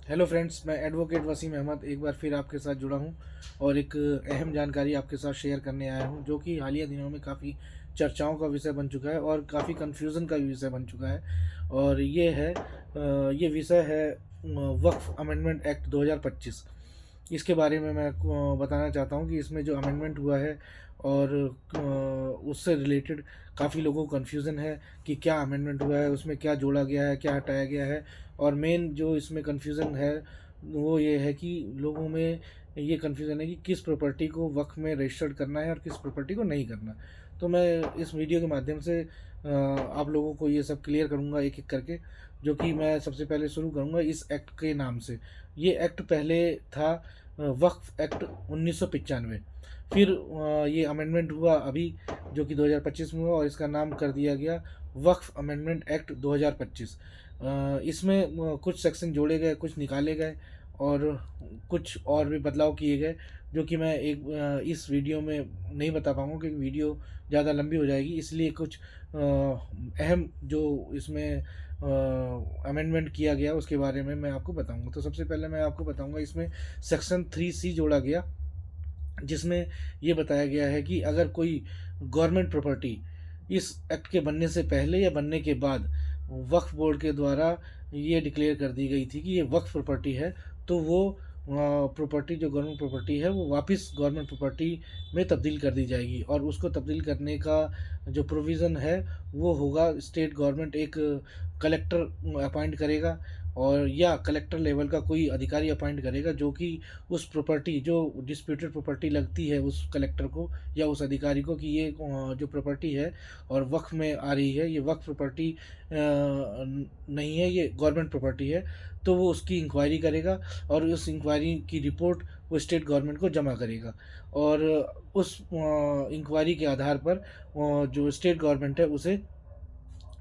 Hello friends, मैं advocate Wasim Ahmad एक बार फिर आपके साथ जुड़ा हूं और एक अहम जानकारी आपके साथ शेयर करने आया हूं, जो कि हालिया दिनों में काफ़ी चर्चाओं का विषय बन चुका है और काफ़ी कन्फ्यूज़न का भी विषय बन चुका है। और ये विषय है वक्फ अमेंडमेंट एक्ट 2025। इसके बारे में मैं आपको बताना चाहता हूँ कि इसमें जो अमेंडमेंट हुआ है और उससे रिलेटेड काफ़ी लोगों को कन्फ्यूज़न है कि क्या अमेंडमेंट हुआ है, उसमें क्या जोड़ा गया है, क्या हटाया गया है। और मेन जो इसमें कन्फ्यूज़न है वो ये है कि लोगों में ये कन्फ्यूज़न है कि किस प्रॉपर्टी को वक्फ में रजिस्टर्ड करना है और किस प्रॉपर्टी को नहीं करना। तो मैं इस वीडियो के माध्यम से आप लोगों को ये सब क्लियर करूँगा एक एक करके। जो कि मैं सबसे पहले शुरू करूँगा इस एक्ट के नाम से। ये एक्ट पहले था वक्फ एक्ट 1995। फिर ये अमेंडमेंट हुआ अभी, जो कि 2025 में हुआ, और इसका नाम कर दिया गया वक्फ अमेंडमेंट एक्ट 2025। इसमें कुछ सेक्शन जोड़े गए, कुछ निकाले गए और कुछ और भी बदलाव किए गए, जो कि मैं इस वीडियो में नहीं बता पाऊँगा क्योंकि वीडियो ज़्यादा लंबी हो जाएगी। इसलिए कुछ अहम जो इसमें अमेंडमेंट किया गया उसके बारे में मैं आपको बताऊँगा। तो सबसे पहले मैं आपको बताऊँगा, इसमें सेक्शन 3C जोड़ा गया, जिसमें ये बताया गया है कि अगर कोई गवर्नमेंट प्रॉपर्टी इस एक्ट के बनने से पहले या बनने के बाद वक्फ बोर्ड के द्वारा ये डिक्लेयर कर दी गई थी कि ये वक्फ प्रॉपर्टी है, तो वो प्रॉपर्टी जो गवर्नमेंट प्रॉपर्टी है वो वापस गवर्नमेंट प्रॉपर्टी में तब्दील कर दी जाएगी। और उसको तब्दील करने का जो प्रोविज़न है वो होगा, स्टेट गवर्नमेंट एक कलेक्टर अपॉइंट करेगा और या कलेक्टर लेवल का कोई अधिकारी अपॉइंट करेगा, जो कि उस प्रॉपर्टी जो डिस्प्यूटेड प्रॉपर्टी लगती है उस कलेक्टर को या उस अधिकारी को कि ये जो प्रॉपर्टी है और वक्फ में आ रही है, ये वक्फ प्रॉपर्टी नहीं है, ये गवर्नमेंट प्रॉपर्टी है, तो वो उसकी इंक्वायरी करेगा और उस इंक्वायरी की रिपोर्ट वो स्टेट गवर्नमेंट को जमा करेगा। और उस इंक्वायरी के आधार पर जो स्टेट गवर्नमेंट है उसे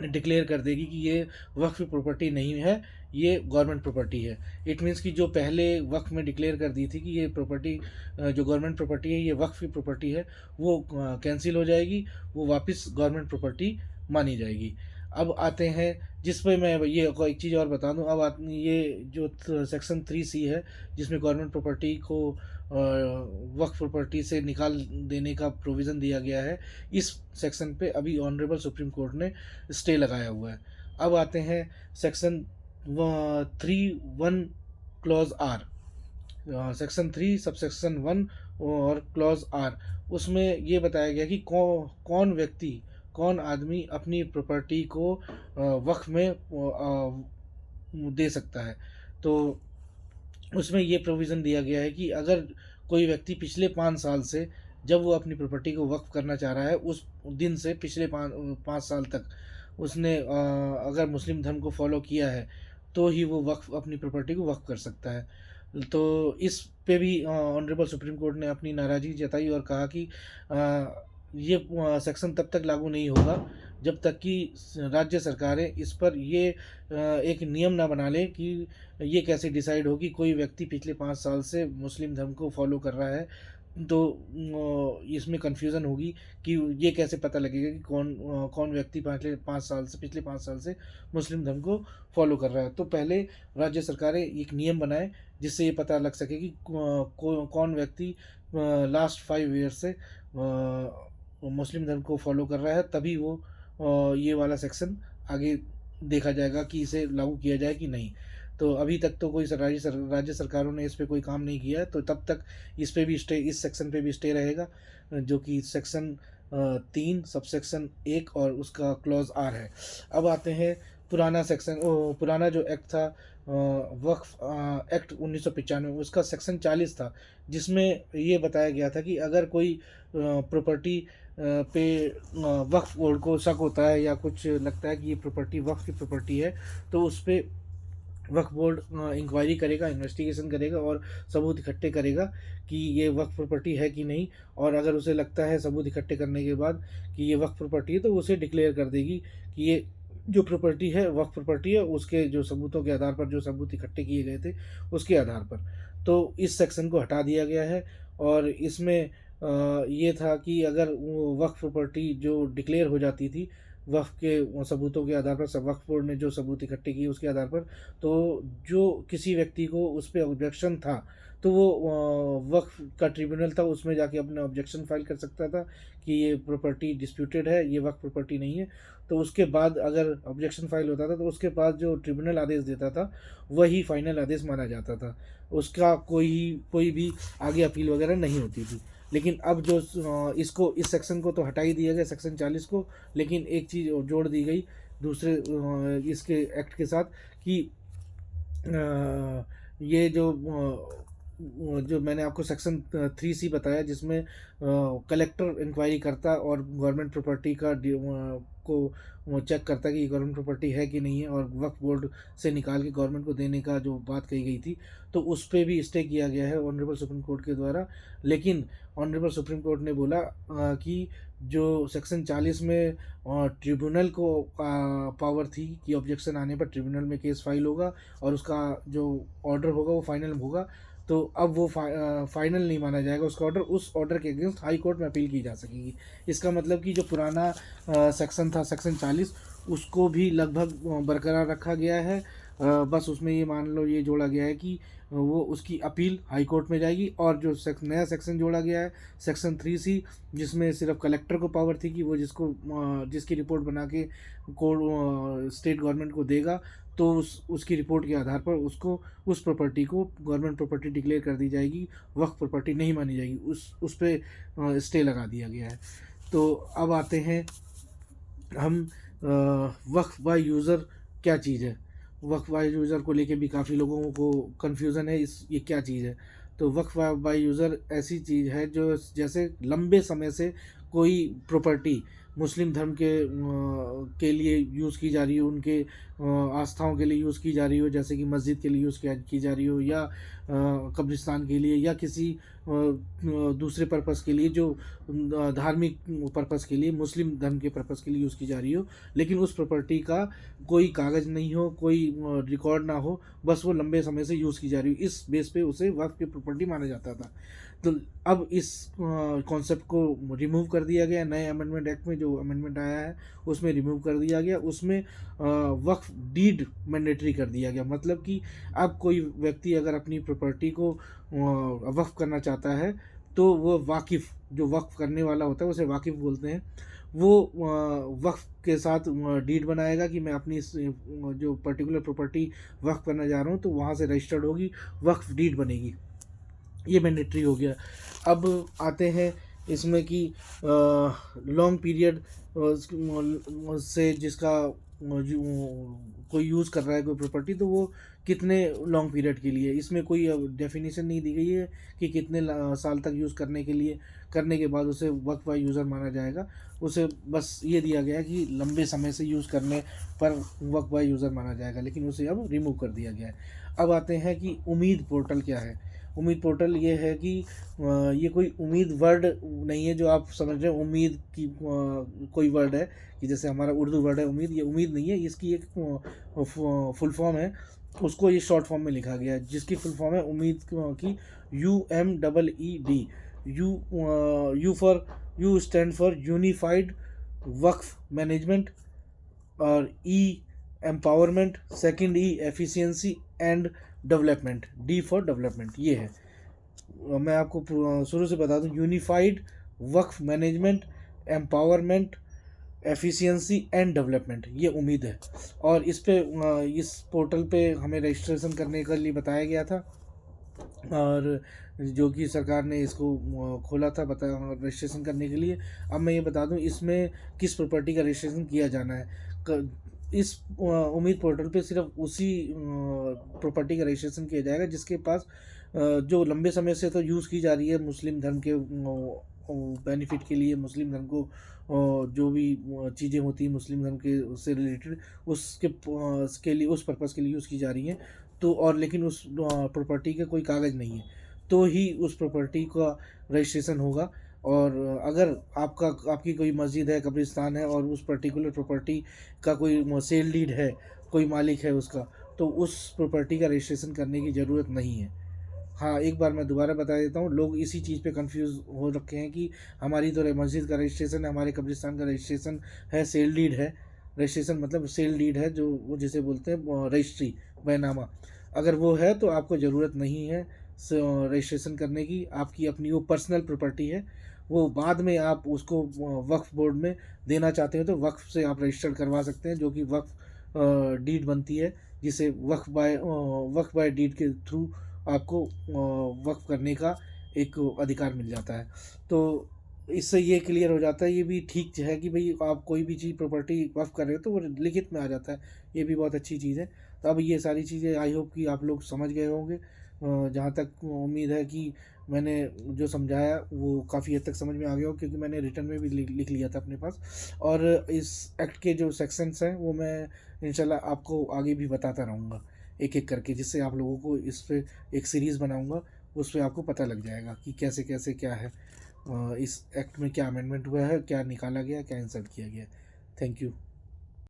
डिक्लेयर कर देगी कि ये वक्फ प्रॉपर्टी नहीं है, ये गवर्नमेंट प्रॉपर्टी है। इट मीन्स कि जो पहले वक्फ में डिक्लेयर कर दी थी कि ये प्रॉपर्टी जो गवर्नमेंट प्रॉपर्टी है ये वक्फ की प्रॉपर्टी है, वो कैंसिल हो जाएगी, वो वापस गवर्नमेंट प्रॉपर्टी मानी जाएगी। अब आते हैं, जिस पे मैं ये को एक चीज़ और बता दूं, अब ये जो सेक्शन 3C है, जिसमें गवर्नमेंट प्रॉपर्टी को वक्फ प्रॉपर्टी से निकाल देने का प्रोविज़न दिया गया है, इस सेक्शन पे अभी ऑनरेबल सुप्रीम कोर्ट ने स्टे लगाया हुआ है। अब आते हैं section 3(1) clause are. Section 3 sub section 1 और क्लॉज आर, उसमें ये बताया गया कि कौन व्यक्ति, कौन आदमी अपनी प्रॉपर्टी को वक्फ में दे सकता है। तो उसमें ये प्रोविज़न दिया गया है कि अगर कोई व्यक्ति पिछले 5 साल से, जब वो अपनी प्रॉपर्टी को वक्फ करना चाह रहा है उस दिन से पिछले 5 साल तक उसने अगर मुस्लिम धर्म को फॉलो किया है, तो ही वो वक्फ अपनी प्रॉपर्टी को वक्फ कर सकता है। तो इस पे भी ऑनरेबल सुप्रीम कोर्ट ने अपनी नाराज़गी जताई और कहा कि ये सेक्शन तब तक लागू नहीं होगा जब तक कि राज्य सरकारें इस पर ये एक नियम ना बना लें कि ये कैसे डिसाइड हो कि कोई व्यक्ति पिछले 5 साल से मुस्लिम धर्म को फॉलो कर रहा है। तो इसमें कन्फ्यूज़न होगी कि ये कैसे पता लगेगा कि कौन व्यक्ति पिछले 5 साल से मुस्लिम धर्म को फॉलो कर रहा है। तो पहले राज्य सरकारें एक नियम बनाएं जिससे ये पता लग सके कि कौन व्यक्ति लास्ट 5 ईयर से मुस्लिम धर्म को फॉलो कर रहा है, तभी वो ये वाला सेक्शन आगे देखा जाएगा कि इसे लागू किया जाए कि नहीं। तो अभी तक तो कोई राज्य सरकारों ने इस पे कोई काम नहीं किया है, तो तब तक इस सेक्शन पे भी स्टे रहेगा, जो कि सेक्शन 3 सब सेक्शन 1 और उसका क्लॉज आर है। अब आते हैं पुराना जो एक्ट था वक्फ एक्ट 1995, उसका सेक्शन 40 था, जिसमें ये बताया गया था कि अगर कोई प्रॉपर्टी पे वक्फ बोर्ड को शक होता है या कुछ लगता है कि ये प्रॉपर्टी वक्फ की प्रॉपर्टी है, तो उस पे वक्फ बोर्ड इंक्वायरी करेगा, इन्वेस्टिगेशन करेगा और सबूत इकट्ठे करेगा कि ये वक्फ प्रॉपर्टी है कि नहीं। और अगर उसे लगता है सबूत इकट्ठे करने के बाद कि ये वक्फ प्रॉपर्टी है, तो उसे डिक्लेयर कर देगी कि ये जो प्रॉपर्टी है वक्फ प्रॉपर्टी है, उसके जो सबूतों के आधार पर, जो सबूत इकट्ठे किए गए थे उसके आधार पर। तो इस सेक्शन को हटा दिया गया है और इसमें ये था कि अगर वो वक्फ प्रॉपर्टी जो डिक्लेयर हो जाती थी वक़्फ़ के सबूतों के आधार पर, सब वक़्फ़ बोर्ड ने जो सबूत इकट्ठे किए उसके आधार पर, तो जो किसी व्यक्ति को उस पे ऑब्जेक्शन था, तो वो वक़्फ़ का ट्रिब्यूनल था, उसमें जाके अपना ऑब्जेक्शन फ़ाइल कर सकता था कि ये प्रॉपर्टी डिस्प्यूटेड है, ये वक़्फ़ प्रॉपर्टी नहीं है। तो उसके बाद अगर ऑब्जेक्शन फ़ाइल होता था, तो उसके बाद जो ट्रिब्यूनल आदेश देता था, वही फ़ाइनल आदेश माना जाता था। उसका कोई भी आगे अपील वग़ैरह नहीं होती थी। लेकिन अब जो इसको, इस सेक्शन को तो हटा ही दिया गया, सेक्शन 40 को, लेकिन एक चीज़ और जोड़ दी गई दूसरे इसके एक्ट के साथ कि ये जो मैंने आपको सेक्शन 3C बताया, जिसमें कलेक्टर इंक्वायरी करता और गवर्नमेंट प्रॉपर्टी को वो चेक करता कि ये गवर्नमेंट प्रॉपर्टी है कि नहीं है, और वक्फ बोर्ड से निकाल के गवर्नमेंट को देने का जो बात कही गई थी, तो उस पे भी स्टे किया गया है ऑनरेबल सुप्रीम कोर्ट के द्वारा। लेकिन ऑनरेबल सुप्रीम कोर्ट ने बोला कि जो सेक्शन 40 में ट्रिब्यूनल को पावर थी कि ऑब्जेक्शन आने पर ट्रिब्यूनल में केस फाइल होगा और उसका जो ऑर्डर होगा वो फाइनल होगा, तो अब वो फाइनल नहीं माना जाएगा उसका ऑर्डर, उस ऑर्डर के अगेंस्ट हाई कोर्ट में अपील की जा सकेगी। इसका मतलब कि जो पुराना सेक्शन था, सेक्शन 40, उसको भी लगभग बरकरार रखा गया है। बस उसमें ये मान लो ये जोड़ा गया है कि वो उसकी अपील हाई कोर्ट में जाएगी, और जो नया सेक्शन जोड़ा गया है, सेक्शन 3C, जिसमें सिर्फ कलेक्टर को पावर थी कि वो जिसकी रिपोर्ट बना के कोर्ट स्टेट गवर्नमेंट को देगा, तो उसकी रिपोर्ट के आधार पर उसको, उस प्रॉपर्टी को गवर्नमेंट प्रॉपर्टी डिक्लेयर कर दी जाएगी, वक्फ प्रॉपर्टी नहीं मानी जाएगी, उस पे स्टे लगा दिया गया है। तो अब आते हैं हम वक्फ बाय यूज़र क्या चीज़ है। वक्फ बाय यूज़र को लेके भी काफ़ी लोगों को कन्फ्यूज़न है, ये क्या चीज़ है। तो वक्फ बाय यूज़र ऐसी चीज़ है जो जैसे लंबे समय से कोई प्रॉपर्टी मुस्लिम धर्म के लिए यूज़ की जा रही हो, उनके आस्थाओं के लिए यूज़ की जा रही हो, जैसे कि मस्जिद के लिए यूज़ की जा रही हो, या कब्रिस्तान के लिए, या किसी दूसरे पर्पस के लिए, जो धार्मिक पर्पस के लिए, मुस्लिम धर्म के पर्पस के लिए यूज़ की जा रही हो, लेकिन उस प्रॉपर्टी का कोई कागज़ नहीं हो, कोई रिकॉर्ड ना हो, बस वो लंबे समय से यूज़ की जा रही हो, इस बेस पे उसे वक्फ की प्रॉपर्टी माना जाता था। तो अब इस कॉन्सेप्ट को रिमूव कर दिया गया, नए अमेंडमेंट एक्ट में जो अमेंडमेंट आया है उसमें रिमूव कर दिया गया, उसमें वक्फ डीड मैंडेटरी कर दिया गया। मतलब कि अब कोई व्यक्ति अगर अपनी प्रॉपर्टी को वक्फ करना चाहता है, तो वो वाकिफ़, जो वक्फ करने वाला होता है उसे वाकिफ़ बोलते हैं, वो वक्फ के साथ डीड बनाएगा कि मैं अपनी जो पर्टिकुलर प्रॉपर्टी वक्फ करना जा रहा हूँ, तो वहाँ से रजिस्टर्ड होगी, वक्फ डीड बनेगी। ये मैंडेटरी हो गया। अब आते हैं इसमें कि लॉन्ग पीरियड से जिसका कोई यूज़ कर रहा है कोई प्रॉपर्टी, तो वो कितने लॉन्ग पीरियड के लिए, इसमें कोई डेफिनेशन नहीं दी गई है कि कितने साल तक यूज़ करने के बाद उसे वक्फ बाय यूज़र माना जाएगा। उसे बस ये दिया गया है कि लंबे समय से यूज़ करने पर वक्फ बाय यूज़र माना जाएगा, लेकिन उसे अब रिमूव कर दिया गया है। अब आते हैं कि उम्मीद पोर्टल क्या है। उम्मीद पोर्टल ये है कि ये कोई उम्मीद वर्ड नहीं है जो आप समझ रहे हैं, उम्मीद की कोई वर्ड है कि जैसे हमारा उर्दू वर्ड है उम्मीद, ये उम्मीद नहीं है, इसकी एक फुल फॉर्म है, उसको ये शॉर्ट फॉर्म में लिखा गया है, जिसकी फुल फॉर्म है उम्मीद की, UMEED। U stand for unified Waqf management, और E empowerment, second E efficiency and development, D for development, ये है। मैं आपको शुरू से बता दूं, unified Waqf management, empowerment, efficiency and development, ये उम्मीद है। और इस पोर्टल पे हमें रजिस्ट्रेशन करने के लिए बताया गया था, और जो कि सरकार ने इसको खोला था रजिस्ट्रेशन करने के लिए। अब मैं ये बता दूं इसमें किस प्रॉपर्टी का रजिस्ट्रेशन किया जाना है। इस उम्मीद पोर्टल पे सिर्फ उसी प्रॉपर्टी का रजिस्ट्रेशन किया जाएगा जिसके पास जो लंबे समय से तो यूज़ की जा रही है मुस्लिम धर्म के बेनिफिट के लिए, मुस्लिम धर्म को जो भी चीज़ें होती हैं मुस्लिम धर्म के उससे रिलेटेड, उसके लिए, उस पर्पज़ के लिए यूज़ की जा रही हैं। तो और लेकिन उस प्रॉपर्टी का कोई कागज़ नहीं है, तो ही उस प्रॉपर्टी का रजिस्ट्रेशन होगा। और अगर आपकी कोई मस्जिद है, कब्रिस्तान है, और उस पर्टिकुलर प्रॉपर्टी का कोई सेल डीड है, कोई मालिक है उसका, तो उस प्रॉपर्टी का रजिस्ट्रेशन करने की ज़रूरत नहीं है। हाँ, एक बार मैं दोबारा बता देता हूँ, लोग इसी चीज़ पे कंफ्यूज हो रखे हैं कि हमारी तो मस्जिद का रजिस्ट्रेशन है, हमारे कब्रिस्तान का रजिस्ट्रेशन है, सेल डीड है, रजिस्ट्रेशन मतलब सेल डीड है, जो वो जिसे बोलते हैं रजिस्ट्री, बैनामा, अगर वो है तो आपको ज़रूरत नहीं है रजिस्ट्रेशन करने की। आपकी अपनी वो पर्सनल प्रॉपर्टी है, वो बाद में आप उसको वक्फ बोर्ड में देना चाहते हो तो वक्फ से आप रजिस्टर्ड करवा सकते हैं, जो कि वक्फ डीड बनती है, जिसे वक्फ बाय डीड के थ्रू आपको वक्फ करने का एक अधिकार मिल जाता है। तो इससे ये क्लियर हो जाता है, ये भी ठीक है कि भाई आप कोई भी चीज़ प्रॉपर्टी वक्फ कर रहे हो तो वो लिखित में आ जाता है, ये भी बहुत अच्छी चीज़ है। तो अब ये सारी चीज़ें आई होप कि आप लोग समझ गए होंगे। जहाँ तक उम्मीद है कि मैंने जो समझाया वो काफ़ी हद तक समझ में आ गया हो, क्योंकि मैंने रिटर्न में भी लिख लिया था अपने पास। और इस एक्ट के जो सेक्शंस हैं वो मैं इंशाल्लाह आपको आगे भी बताता रहूँगा एक एक करके, जिससे आप लोगों को इस पे एक सीरीज़ बनाऊँगा, उस पे आपको पता लग जाएगा कि कैसे कैसे क्या है, इस एक्ट में क्या अमेंडमेंट हुआ है, क्या निकाला गया, क्या इंसर्ट किया गया। Thank you.